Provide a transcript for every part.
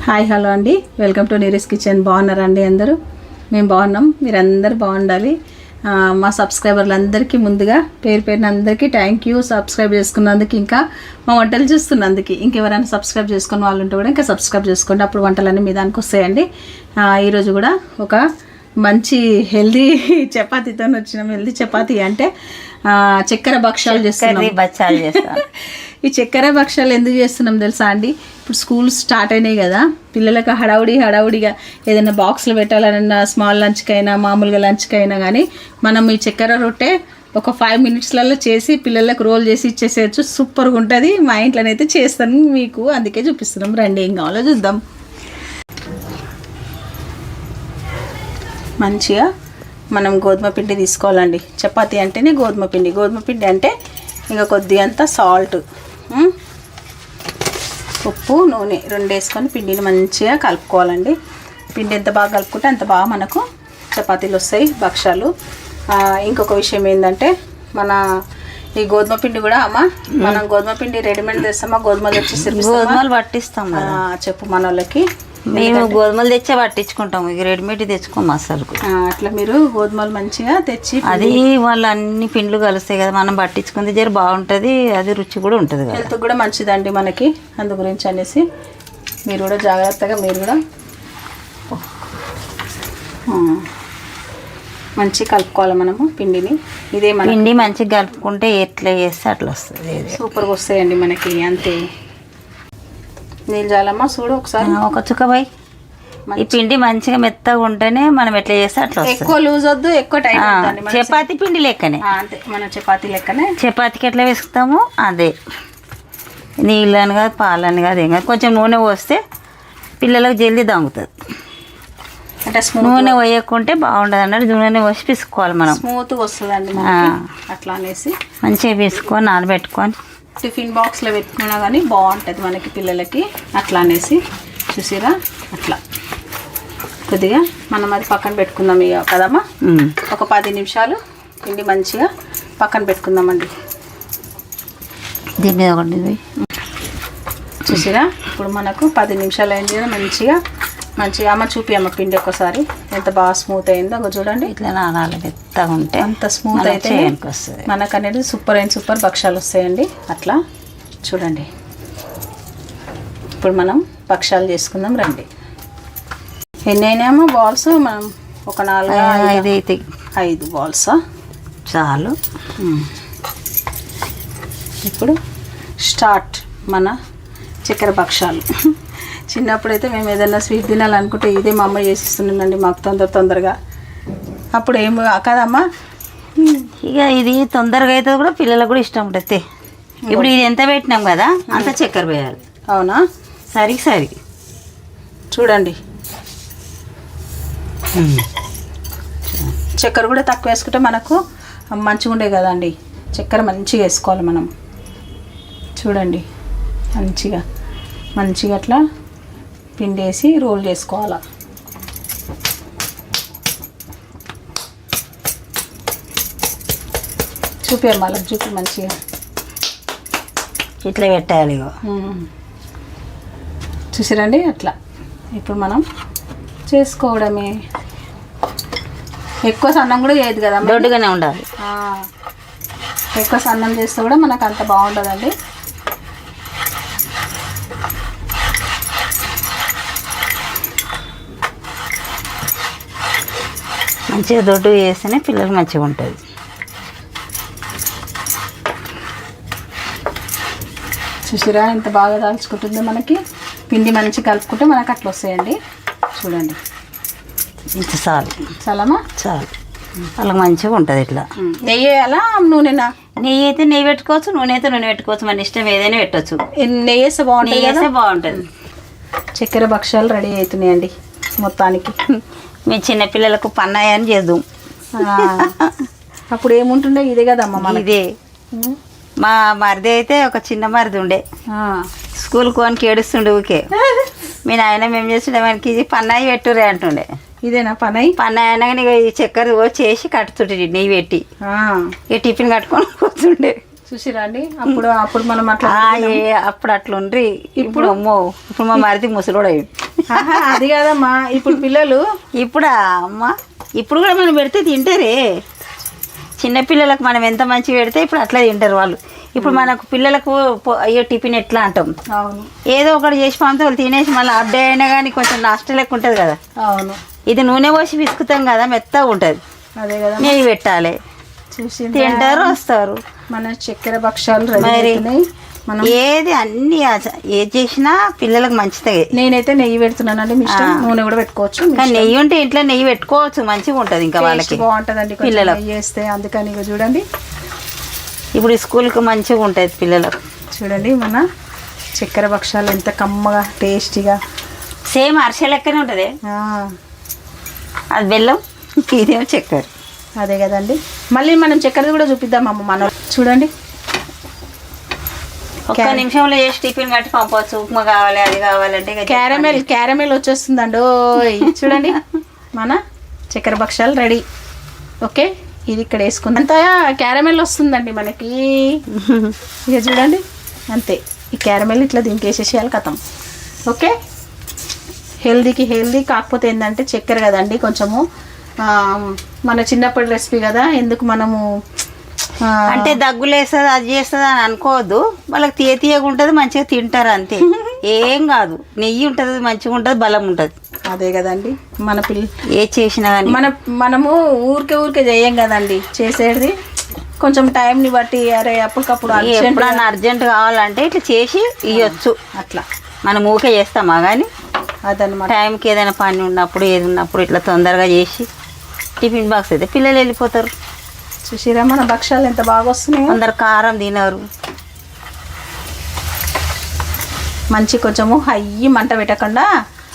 Hi hello అండి, welcome to Neeraj kitchen. బాగున్నారండి అందరూ? మేము బాగున్నాం, మీరందరూ బాగుండాలి. మా సబ్స్క్రైబర్లందరికీ ముందుగా పేరు పేరున అందరికీ థ్యాంక్ యూ. సబ్స్క్రైబ్ చేసుకున్నందుకు, ఇంకా మా వంటలు చూస్తున్నందుకు. ఇంకెవరైనా సబ్స్క్రైబ్ చేసుకున్న వాళ్ళు ఉంటే కూడా ఇంకా సబ్స్క్రైబ్ చేసుకోండి, అప్పుడు వంటలన్నీ మీ దానికి వస్తాయండి. ఈరోజు కూడా ఒక మంచి హెల్దీ చపాతీతో వచ్చినాం. హెల్దీ చపాతీ అంటే చక్కెర భక్షాలు చేస్తున్నాం. ఈ చక్కెర భక్షాలు ఎందుకు చేస్తున్నాం తెలుసా అండి? ఇప్పుడు స్కూల్స్ స్టార్ట్ అయినాయి కదా, పిల్లలకు హడావుడిగా ఏదైనా బాక్స్లో పెట్టాలన్నా, స్మాల్ లంచ్కైనా మామూలుగా లంచ్కైనా కానీ మనం ఈ చక్కెర రొట్టె ఒక 5 minutesలలో చేసి పిల్లలకు రోల్ చేసి ఇచ్చేసేయచ్చు. సూపర్గా ఉంటుంది. మా ఇంట్లోనైతే చేస్తాను మీకు, అందుకే చూపిస్తున్నాం. రండి, ఏం కావాలో చూద్దాం. మంచిగా మనం గోధుమ పిండి తీసుకోవాలండి. చపాతీ అంటేనే గోధుమ పిండి అంటే ఇంకా కొద్దిగంత సాల్ట్, ఉప్పు, నూనె 2 వేసుకొని పిండిని మంచిగా కలుపుకోవాలండి. పిండి ఎంత బాగా కలుపుకుంటే అంత బాగా మనకు చపాతీలు వస్తాయి, భక్షాలు. ఇంకొక విషయం ఏంటంటే, మన ఈ గోధుమ పిండి కూడా మనం గోధుమ పిండి రెడీమేడ్ తెస్తామా, గోధుమలు తెచ్చి గోధుమలు పట్టిస్తాం. చెప్పు మన వాళ్ళకి, మేము గోధుమలు తెచ్చే పట్టించుకుంటాము, ఇక రెడీమేడ్ తెచ్చుకోము అసలు. అట్లా మీరు గోధుమలు మంచిగా తెచ్చి, అది వాళ్ళు అన్ని పిండ్లు కలుస్తాయి కదా, మనం పట్టించుకుంది జర బాగుంటుంది, అది రుచి కూడా ఉంటుంది కదా, హెల్త్ కూడా మంచిదండి మనకి. అందు గురించి అనేసి మీరు కూడా జాగ్రత్తగా మీరు కూడా మంచిగా కలుపుకోవాలి మనము పిండిని. ఇదే మన పిండి మంచిగా కలుపుకుంటే ఎట్లా చేస్తే అట్లా వస్తుంది, సూపర్గా వస్తాయండి మనకి. అంతే, నీళ్ళు చాలమ్మా చూడు ఒకసారి, ఒక చుక్క పోయి. ఈ పిండి మంచిగా మెత్తగా ఉంటేనే మనం ఎట్లా చేస్తే అట్లా వస్తుంది. ఎక్కువ లూజ్ వద్దు, ఎక్కువ టైట్. చపాతీ పిండి లెక్కనే, అంతే మన చపాతీ లెక్కనే. చపాతీకి ఎట్లా వేసుకుతాము అదే, నీళ్ళని కాదు పాలని కాదు ఏం కాదు. కొంచెం నూనె పోస్తే పిల్లలకు జల్దీ దంగుతుంది. అంటే నూనె పోయకుంటే బాగుండదు అన్నట్టు నూనె పోసి పిసుకోవాలి మనం, స్మూత్గా వస్తుందండి అట్లా అనేసి. మంచిగా పిసుకొని నానబెట్టుకొని టిఫిన్ బాక్స్లో పెట్టుకున్నా కానీ బాగుంటుంది మనకి పిల్లలకి. అట్లా అనేసి చూసిరా, అట్లా కొద్దిగా మనం అది పక్కన పెట్టుకుందాం ఇక కదమ్మా. ఒక 10 నిమిషాలు పిండి మంచిగా పక్కన పెట్టుకుందామండి. దీని మీద ఒకటి చూసిరా, ఇప్పుడు మనకు 10 నిమిషాలు అయింది కదా. మంచిగా అమ్మ చూపి పిండి ఒకసారి ఎంత బాగా స్మూత్ అయిందో చూడండి. ఇట్లా నానాలు మెత్తగా ఉంటే అంత స్మూత్ అయితే మనకు అనేది సూపర్ భక్షాలు వస్తాయండి. అట్లా చూడండి. ఇప్పుడు మనం భక్షాలు చేసుకుందాం రండి. ఎన్ని అయినాయమ్మా బాల్స్? మనం ఒక 4-5 అయితే 5 బాల్స్ చాలు. ఇప్పుడు స్టార్ట్ మన చక్కెర భక్షాలు. చిన్నప్పుడైతే మేము ఏదైనా స్వీట్ తినాలనుకుంటే ఇదే మా అమ్మ చేసిస్తుందండి మాకు తొందరగా. అప్పుడు ఏం కదమ్మా, ఇక ఇది తొందరగా అయితే కూడా పిల్లలకు కూడా ఇష్టం ఉంటుంది. ఇప్పుడు ఇది ఎంత పెట్టినాం కదా అంత చక్కెర వేయాలి. అవునా? సరి చూడండి, చక్కెర కూడా తక్కువ వేసుకుంటే మనకు మంచిగా ఉండే కదండి. చక్కెర మంచిగా వేసుకోవాలి మనం. చూడండి, మంచిగా అట్లా పిండి వేసి రోల్ చేసుకోవాలా. చూపి మంచిగా ఇట్లా పెట్టాలి. చూసిరండి అట్లా. ఇప్పుడు మనం చేసుకోవడమే. ఎక్కువ సన్నం కూడా చేయదు కదా, దొడ్డుగానే ఉండాలి. ఎక్కువ సన్నం చేస్తే కూడా మనకు అంత బాగుంటుందండి. మంచిగా దొడ్డు వేస్తేనే పిల్లలు మంచిగా ఉంటుంది. చూసిరా ఎంత బాగా దాల్చుకుంటుందో మనకి. పిండి మంచి కలుపుకుంటే మనకు అట్లా వస్తాయండి. చూడండి, ఇంత చాలమ్మా, చాలు. వాళ్ళకి మంచిగా ఉంటుంది. ఇట్లా నెయ్యి వేయాలా నూనెనా? నెయ్యి అయితే నెయ్యి పెట్టుకోవచ్చు, నూనె అయితే నూనె పెట్టుకోవచ్చు, మన ఇష్టం ఏదైనా పెట్టవచ్చు. నెయ్యి వేస్తే బాగుంటుంది. చక్కెర భక్షాలు రెడీ అవుతున్నాయండి మొత్తానికి. మేము చిన్నపిల్లలకు పన్నాయని చేద్దాం. అప్పుడు ఏముంటుండే ఇదే కదమ్మా, ఇదే. మా మరిది అయితే ఒక చిన్న మరిది ఉండే, స్కూల్కి పోనికి ఏడుస్తుండే ఊకే. మీ నాయన మేము చేస్తుండే మనకి ఇది పన్నాయి పెట్టురే అంటుండే. ఇదేనా పన్నాయి? పన్నాయి అనగానే ఈ చక్కెర చేసి కట్టుతుండే నెయ్యి పెట్టి, ఇక టిఫిన్ కట్టుకొని కూర్చుండే. చూసిరా అండి, అప్పుడు మనం అట్లా అప్పుడు అట్లా ఉండ్రి. ఇప్పుడు అమ్మో, ఇప్పుడు మా మరిది ముసలోడు అయ్యి ఆహా, అది కాదమ్మా ఇప్పుడు పిల్లలు ఇప్పుడా అమ్మ ఇప్పుడు కూడా మనం పెడితే తింటారే. చిన్నపిల్లలకు మనం ఎంత మంచిగా పెడితే ఇప్పుడు అట్లా తింటారు వాళ్ళు. ఇప్పుడు మనకు పిల్లలకు అయ్యో టిఫిన్ ఎట్లా అంటాం, అవును ఏదో ఒకటి చేసి పంపితే వాళ్ళు తినేసి మళ్ళీ హాఫ్ డే అయినా కానీ కొంచెం నాష్ట లెక్క ఉంటుంది కదా. అవును ఇది నూనె పోసి పిసుకుతాం కదా, మెత్తగా ఉంటుంది. అదే కదా నెయ్యి పెట్టాలి, చూసి తింటారు వస్తారు. మన చక్కెర భక్షాలు రెడీ మరి అవుతున్నాయి. మనం ఏది అన్ని ఏది చేసినా పిల్లలకు మంచిదే. నేనైతే నెయ్యి పెడుతున్నానండి, మీ ఇష్టం. నూనె కూడా పెట్టుకోవచ్చు, మీ కానీ నెయ్యి ఉంటే ఇంట్లో నెయ్యి పెట్టుకోవచ్చు, మంచిగా ఉంటుంది. ఇంకా వాళ్ళకి బాగుంటుందండి పిల్లలకు నెయ్యి వేస్తే. అందుకని ఇక చూడండి, ఇప్పుడు స్కూల్కి మంచిగా ఉంటుంది పిల్లలకు. చూడండి మన చక్కెర భక్షాలు ఎంత కమ్మగా టేస్టీగా. సేమ్ అరిసె లెక్కనే ఉంటుంది. అది బెల్లం, ఇదేమో చక్కెర. అదే కదండి. మళ్ళీ మనం చక్కెర కూడా చూపిద్దాం అమ్మ. మన చూడండి ఒక్క నిమిషంలో చేసి టిఫిన్ కట్టి పంపవచ్చు. ఉప్మా కావాలి అది కావాలంటే క్యారమెల్ వచ్చేస్తుందండి. ఓయ్ చూడండి మన చక్కెర భక్షాలు రెడీ. ఓకే, ఇది ఇక్కడ వేసుకుందాం. అంతా క్యారమెల్ వస్తుందండి మనకి. ఇక చూడండి అంతే, ఈ క్యారమెల్ ఇట్లా దీనికి వేసేసేయాలి, కథం. ఓకే, హెల్దీకి హెల్దీ. కాకపోతే ఏంటంటే చక్కెర కదండి, కొంచెము మన చిన్నప్పటి రెసిపీ కదా, ఎందుకు మనము అంటే దగ్గులేస్తుంది అది చేస్తుంది అని అనుకోవద్దు. వాళ్ళకి తీయగా ఉంటుంది, మంచిగా తింటారు అంతే. ఏం కాదు, నెయ్యి ఉంటుంది, మంచిగా ఉంటుంది, బలం ఉంటుంది. అదే కదండి మన ఏ చేసినా కానీ మనము ఊరికే చేయం కదండి, చేసేది కొంచెం టైంని బట్టి. అరే అప్పటికప్పుడు ఎప్పుడన్నా అర్జెంట్ కావాలంటే ఇట్లా చేసి ఇవ్వచ్చు. అట్లా మనం ఊకే చేస్తామా కానీ అదనమాట. టైంకి ఏదైనా పని ఉన్నప్పుడు ఏది ఉన్నప్పుడు ఇట్లా తొందరగా చేసి టిఫిన్ బాక్స్ అయితే పిల్లలు వెళ్ళిపోతారు. చూసిరా మన భక్షాలు ఎంత బాగా వస్తున్నాయి. అందరు కారం తినరు. మంచి కొంచెము హై మంట పెట్టకుండా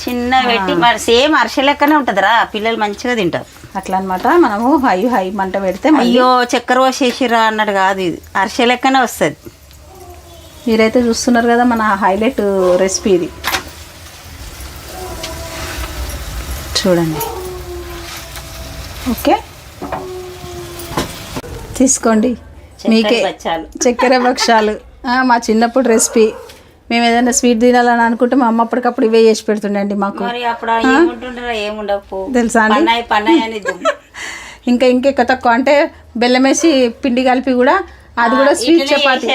చిన్న పెట్టి మరి సేమ్ అరిసె లెక్కనే ఉంటుందిరా, పిల్లలు మంచిగా తింటారు. అట్లా అనమాట. మనము హై మంట పెడితే అయ్యో చక్కెర పోసేసిరా అన్నట్టు కాదు, ఇది అరిసె లెక్కనే వస్తుంది. మీరైతే చూస్తున్నారు కదా మన హైలైట్ రెసిపీ ఇది. చూడండి. ఓకే, తీసుకోండి మీకే చక్కెర భక్షాలు. మా చిన్నప్పుడు రెసిపీ. మేము ఏదైనా స్వీట్ తినాలని అనుకుంటే మా అమ్మ అప్పటికప్పుడు ఇవే చేసి పెడుతుండండి మాకు. తెలుసా అండి. ఇంకా ఇంకెక్క తక్కువ అంటే బెల్లం వేసి పిండి కలిపి కూడా, అది కూడా స్వీట్ చపాతి,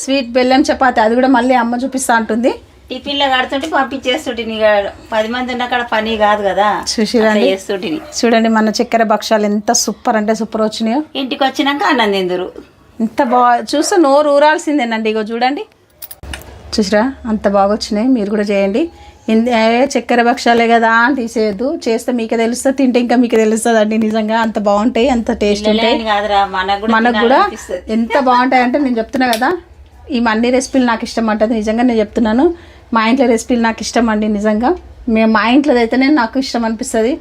స్వీట్ బెల్లం చపాతి, అది కూడా మళ్ళీ అమ్మ చూపిస్తా ఉంటుంది. టిఫిన్లో కడుతుంటే పంపించేస్తుంటే 10 మంది ఉన్న కాడ పని కాదు కదా. చూడండి మన చక్కెర భక్షాలు ఎంత సూపర్ అంటే సూపర్ వచ్చినాయో. ఇంటికి వచ్చినాక అన్నం తిందురు. ఇంత బాగా చూస్తే నోరు ఊరాల్సిందేనండి. ఇగో చూడండి, చూసిరా అంత బాగా వచ్చినాయి. మీరు కూడా చేయండి. చక్కెర భక్షాలే కదా అని తీసేయద్దు, చేస్తే మీకే తెలుస్తుంది, తింటే ఇంకా మీకు తెలుస్తుంది అండి. నిజంగా అంత బాగుంటాయి, అంత టేస్ట్ ఉంటాయి. మనకు కూడా ఎంత బాగుంటాయి అంటే నేను చెప్తున్నా కదా, ఈ అన్ని రెసిపీలు నాకు ఇష్టం అంటుంది. నిజంగా నేను చెప్తున్నాను, మా ఇంట్లో రెసిపీలు నాకు ఇష్టం అండి. నిజంగా మేము మా ఇంట్లో అయితేనే నాకు ఇష్టం అనిపిస్తుంది.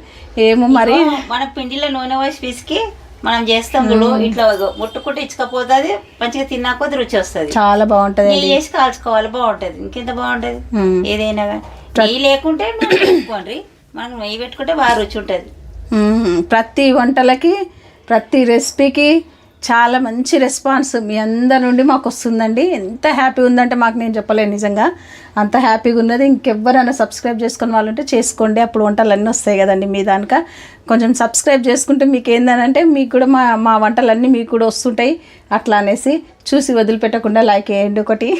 ఏమో మరి మన పిండిలో నూనె పోసి పిసికి మనం చేస్తాం చూడు, ఇట్లా ముట్టుకుంటే ఇచ్చకపోతుంది, మంచిగా తిన్నాకపోతే రుచి వస్తుంది. చాలా బాగుంటది. నెయ్యి వేసి కాల్చుకోవాలి, బాగుంటది. ఇంకెంత బాగుంటది ఏదైనా. నెయ్యి లేకుంటే పెట్టుకోండి, మనం నెయ్యి పెట్టుకుంటే బాగా రుచి ఉంటుంది. ప్రతి వంటలకి ప్రతి రెసిపీకి చాలా మంచి రెస్పాన్స్ మీ అందరి నుండి మాకు వస్తుందండి. ఎంత హ్యాపీ ఉందంటే మాకు నేను చెప్పలేను, నిజంగా అంత హ్యాపీగా ఉన్నది. ఇంకెవ్వరైనా సబ్స్క్రైబ్ చేసుకుని వాళ్ళు ఉంటే చేసుకోండి, అప్పుడు వంటలు అన్నీ వస్తాయి కదండి మీ దానిక. కొంచెం సబ్స్క్రైబ్ చేసుకుంటే మీకు ఏందనంటే మీకు కూడా మా వంటలన్నీ మీకు కూడా వస్తుంటాయి. అట్లా అనేసి చూసి వదిలిపెట్టకుండా లైక్ వేయండి. ఒకటి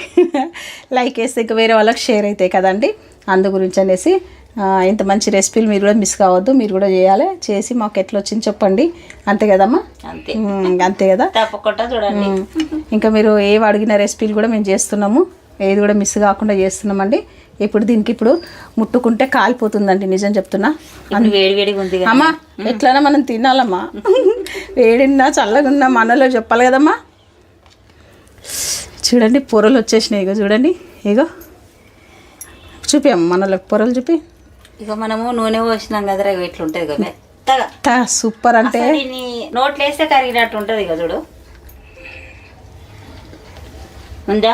లైక్ వేస్తే ఇంకా వేరే వాళ్ళకి షేర్ అవుతాయి కదండి, అందు గురించి అనేసి. ఇంత మంచి రెసిపీలు మీరు కూడా మిస్ కావద్దు, మీరు కూడా చేయాలి. చేసి మాకు ఎట్లా వచ్చింది చెప్పండి. అంతే కదమ్మా? అంతే కదా, తప్పకుండా చూడండి. ఇంకా మీరు ఏవి అడిగిన రెసిపీలు కూడా మేము చేస్తున్నాము, ఏది కూడా మిస్ కాకుండా చేస్తున్నామండి. ఇప్పుడు దీనికి ఇప్పుడు ముట్టుకుంటే కాలిపోతుందండి, నిజం చెప్తున్నా. అమ్మా ఎట్లైనా మనం తినాలమ్మా, వేడిన్నా చల్లగున్నా మనలో చెప్పాలి కదమ్మా. చూడండి పొరలు వచ్చేసినాయి. ఇగో చూడంండి, ఇగో చూపి అమ్మ మనలో పొరలు చూపి. ఇక మనము నూనె పోసినాం కదరా, ఇట్లుంటుంది కదా మెత్తగా, సూపర్. అంటే నోట్లు వేస్తే కరిగినట్టు ఉంటుంది. ఇక చూడు ఉందా,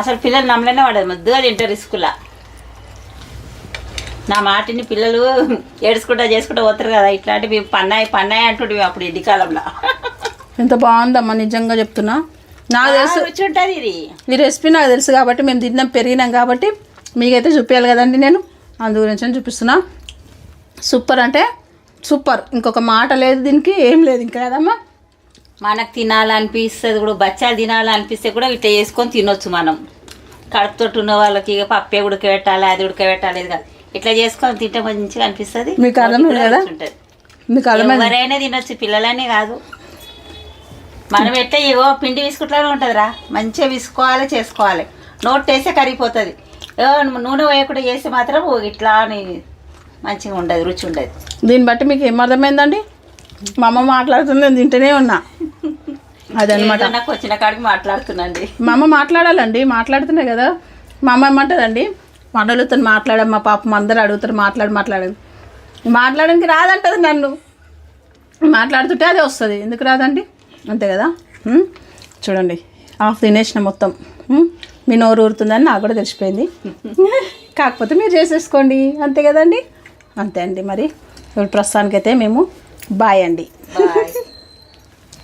అసలు పిల్లలు నమ్మలేనే పడదు, ముద్దుగా తింటారు స్కూల్లో. నా మాటిని పిల్లలు ఏడుచుకుంటా చేసుకుంటా పోతారు కదా, ఇట్లాంటివి పన్నాయి అంటుండే అప్పుడు ఎండికాలంలో. ఎంత బాగుందమ్మా, నిజంగా చెప్తున్నా. నాకు తెలుసు రుచి ఉంటుంది ఇది. ఈ రెసిపీ నాకు తెలుసు కాబట్టి, మేము తిన్నాం పెరిగినాం కాబట్టి మీకైతే చూపించాలి కదండి. నేను అందు గురించి అని చూపిస్తున్నా. సూపర్ అంటే సూపర్, ఇంకొక మాట లేదు దీనికి, ఏం లేదు ఇంకా కదమ్మా. మనకు తినాలనిపిస్తుంది కూడా, బచ్చాలు తినాలనిపిస్తే కూడా ఇట్లా చేసుకొని తినొచ్చు మనం. కడుపుతోటి ఉన్న వాళ్ళకి ఇక పప్పే ఉడకబెట్టాలి, అది ఉడకబెట్టాలి, ఇది కాదు, ఇట్లా చేసుకొని తింటే మంచిగా అనిపిస్తుంది. మీకు అర్థమైంది కదా, మీకు అర్థమైంది. ఎవరైనా తినొచ్చు, పిల్లలనే కాదు. మనం ఎట్లా ఏవో పిండి విసుకుట్లానే ఉంటుందిరా, మంచిగా విసుకోవాలి, చేసుకోవాలి. నోట్ వేస్తే కరిగిపోతుంది. నూనె వేయకుండా చేస్తే మాత్రం ఇట్లా అని మంచిగా ఉండదు, రుచి ఉండదు. దీన్ని బట్టి మీకు ఏం అర్థమైందండి? మా అమ్మ మాట్లాడుతుంది, నేను తింటూనే ఉన్నా. అదనమాట, నాకు వచ్చిన కాడికి మాట్లాడుతున్నాండి. మా అమ్మ మాట్లాడాలండి, మాట్లాడుతున్నాయి కదా. మా అమ్మ ఏమంటుందండి, మనలతో మాట్లాడమ్మా, పాపం అందరూ అడుగుతారు మాట్లాడడానికి రాదంటది నన్ను. మాట్లాడుతుంటే అదే వస్తుంది, ఎందుకు రాదండి? అంతే కదా. చూడండి, హాఫ్ తినేసిన మొత్తం. మీ నోరు ఊరుతుందని నాకు కూడా తెలిసిపోయింది. కాకపోతే మీరు చేసేసుకోండి, అంతే కదండి. అంతే అండి. మరి ఇప్పుడు ప్రస్తుతానికైతే మేము బాయ్ అండి. బాయ్.